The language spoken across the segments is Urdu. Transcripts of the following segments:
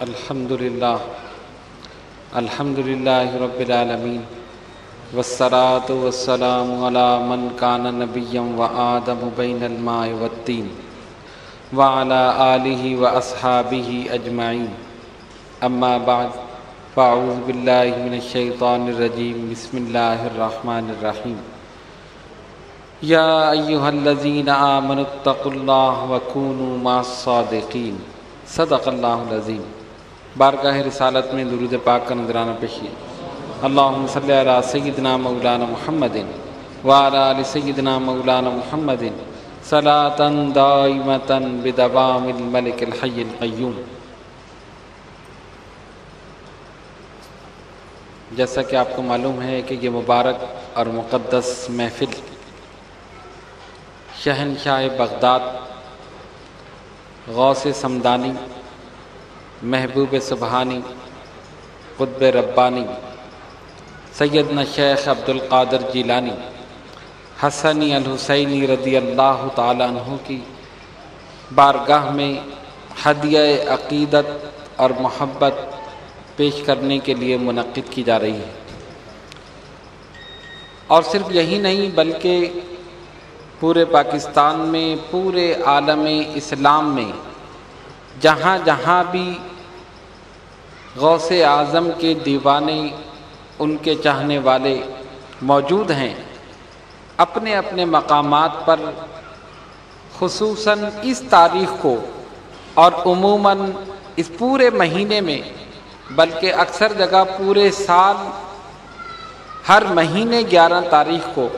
الحمدللہ رب العالمین والصلاة والسلام علی من کان نبیا وآدم بین الماء والطین وعلی آلہ واصحابہ اجمعین اما بعد فاعوذ باللہ من الشیطان الرجیم بسم اللہ الرحمن الرحیم یا ایہا الذین آمنوا اتقوا اللہ وکونوا مع الصادقین صدق اللہ العظیم۔ بارگاہ رسالت میں درود پاک کا نذرانہ پیشی۔ اللہم صلی علی سیدنا مولانا محمد وعلی آل سیدنا مولانا محمد صلاۃ دائمۃ بدوام الملک الحی القیوم۔ جیسا کہ آپ کو معلوم ہے کہ یہ مبارک اور مقدس محفل شہنشاہ بغداد غوث سمدانی محبوب سبحانی قطب ربانی سیدنا شیخ عبدالقادر جیلانی حسنی الحسینی رضی اللہ تعالیٰ عنہ کی بارگاہ میں ہدیہ عقیدت اور محبت پیش کرنے کے لیے منعقد کی جا رہی ہے، اور صرف یہی نہیں بلکہ پورے پاکستان میں، پورے عالم اسلام میں جہاں جہاں بھی غوث اعظم کے دیوانے، ان کے چاہنے والے موجود ہیں، اپنے اپنے مقامات پر خصوصاً اس تاریخ کو اور عموماً اس پورے مہینے میں، بلکہ اکثر جگہ پورے سال ہر مہینے 11 تاریخ کو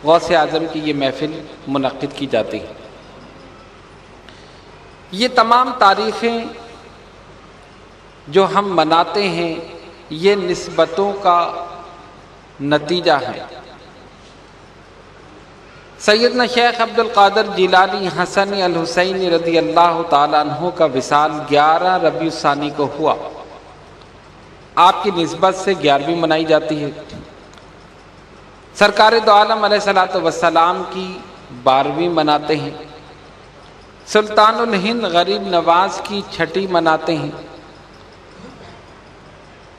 غوث اعظم کی یہ محفل منعقد کی جاتی ہے۔ یہ تمام تاریخیں جو ہم مناتے ہیں یہ نسبتوں کا نتیجہ ہے۔ سیدنا شیخ عبدالقادر جیلانی حسنی الحسینی رضی اللہ تعالیٰ عنہ کا وصال 11 ربیع الثانی کو ہوا۔ آپ کی نسبت سے 11ویں منائی جاتی ہے۔ سرکار دو عالم علیہ الصلوۃ والسلام کی 12ویں مناتے ہیں۔ سلطان الہند غریب نواز کی 6ٹھی مناتے ہیں۔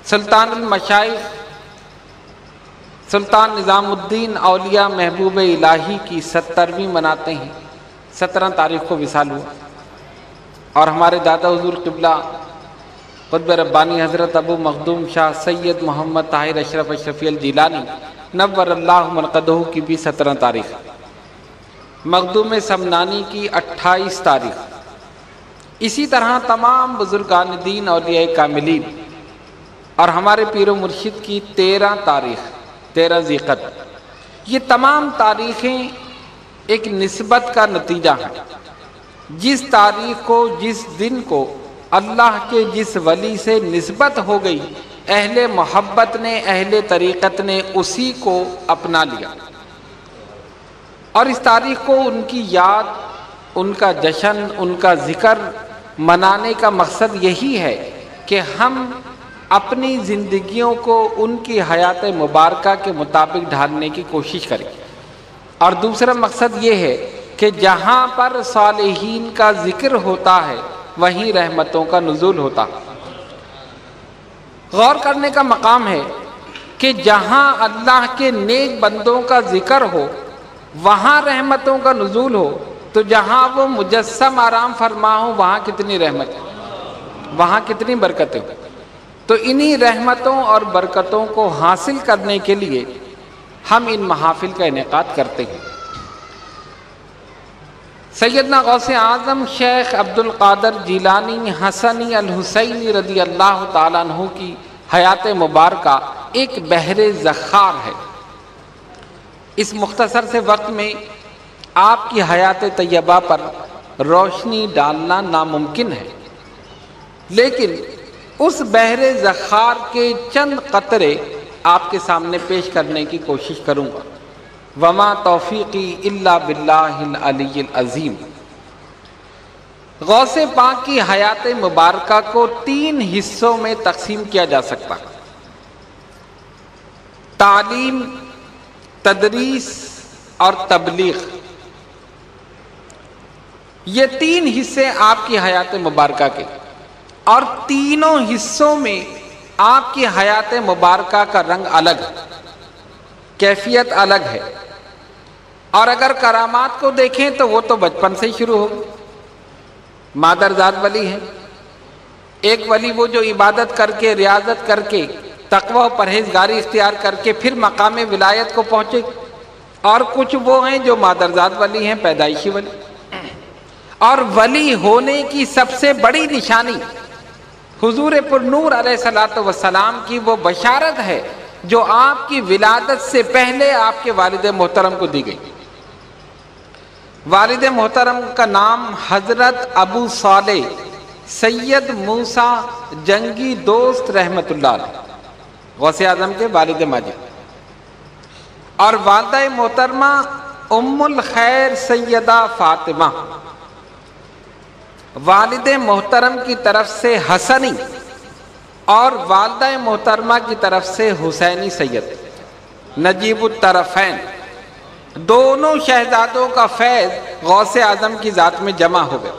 سلطان المشائخ سلطان نظام الدین اولیاء محبوب الہی کی 70ویں مناتے ہیں۔ 17 تاریخ کو وصال ہوا، اور ہمارے دادا حضور قبلہ قطب ربانی حضرت ابو مخدوم شاہ سید محمد طاہر اشرف اشرفی الجیلانی نور اللہ مرقدہ کی بھی 17 تاریخ، مخدوم سمنانی کی 28 تاریخ، اسی طرح تمام بزرگان دین اولیاء کاملین اور ہمارے پیر و مرشد کی 13 تاریخ، 13 ذی القعدہ۔ یہ تمام تاریخیں ایک نسبت کا نتیجہ ہیں۔ جس تاریخ کو، جس دن کو اللہ کے جس ولی سے نسبت ہو گئی، اہل محبت نے، اہل طریقت نے اسی کو اپنا لیا، اور اس تاریخ کو ان کی یاد، ان کا جشن، ان کا ذکر منانے کا مقصد یہی ہے کہ ہم اپنی زندگیوں کو ان کی حیات مبارکہ کے مطابق ڈھالنے کی کوشش کریں، اور دوسرا مقصد یہ ہے کہ جہاں پر صالحین کا ذکر ہوتا ہے وہیں رحمتوں کا نزول ہوتا ہے۔ غور کرنے کا مقام ہے کہ جہاں اللہ کے نیک بندوں کا ذکر ہو وہاں رحمتوں کا نزول ہو، تو جہاں وہ مجسم آرام فرما ہو وہاں کتنی رحمت، وہاں کتنی برکتیں ہوں۔ تو انہی رحمتوں اور برکتوں کو حاصل کرنے کے لیے ہم ان محافل کا انعقاد کرتے ہیں۔ سیدنا غوث اعظم شیخ عبدالقادر جیلانی حسنی الحسینی رضی اللہ تعالیٰ عنہ کی حیات مبارکہ ایک بحر ذخار ہے۔ اس مختصر سے وقت میں آپ کی حیات طیبہ پر روشنی ڈالنا ناممکن ہے، لیکن اس بحر ذخار کے چند قطرے آپ کے سامنے پیش کرنے کی کوشش کروں گا۔ وما توفیقی الا باللہ العلی العظیم۔ غوث پاک کی حیات مبارکہ کو 3 حصوں میں تقسیم کیا جا سکتا ہے: تعلیم، تدریس اور تبلیغ۔ یہ 3 حصے آپ کی حیات مبارکہ کے۔ اور تینوں حصوں میں آپ کی حیات مبارکہ کا رنگ الگ ہے، کیفیت الگ ہے۔ اور اگر کرامات کو دیکھیں تو وہ تو بچپن سے ہی شروع ہو، مادرزاد ولی ہیں۔ ایک ولی وہ جو عبادت کر کے، ریاضت کر کے، تقوی و پرہیزگاری اختیار کر کے پھر مقام ولایت کو پہنچے، اور کچھ وہ ہیں جو مادرزاد ولی ہیں، پیدائشی ولی۔ اور ولی ہونے کی سب سے بڑی نشانی حضور پر نور علیہ الصلوۃ والسلام کی وہ بشارت ہے جو آپ کی ولادت سے پہلے آپ کے والد محترم کو دی گئی۔ والد محترم کا نام حضرت ابو صالح سید موسیٰ جنگی دوست رحمت اللہ علیہ، غوث اعظم کے والد ماجد، اور والدہ محترمہ ام الخیر سیدہ فاطمہ، والد محترم کی طرف سے حسنی اور والدہ محترمہ کی طرف سے حسینی سید، نجیب الطرفین، دونوں شہزادوں کا فیض غوث اعظم کی ذات میں جمع ہو گیا۔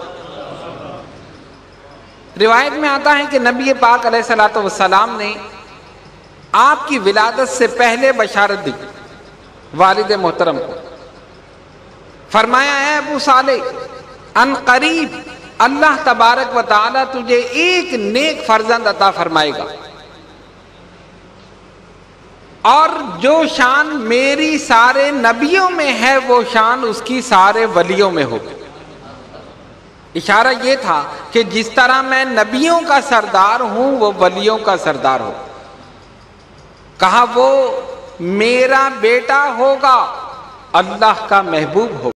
روایت میں آتا ہے کہ نبی پاک علیہ الصلوۃ والسلام نے آپ کی ولادت سے پہلے بشارت دی والد محترم کو، فرمایا اے ابو صالح، ان قریب اللہ تبارک و تعالی تجھے ایک نیک فرزند عطا فرمائے گا، اور جو شان میری سارے نبیوں میں ہے وہ شان اس کی سارے ولیوں میں ہوگی۔ اشارہ یہ تھا کہ جس طرح میں نبیوں کا سردار ہوں وہ ولیوں کا سردار ہو۔ کہا وہ میرا بیٹا ہوگا، اللہ کا محبوب ہوگا۔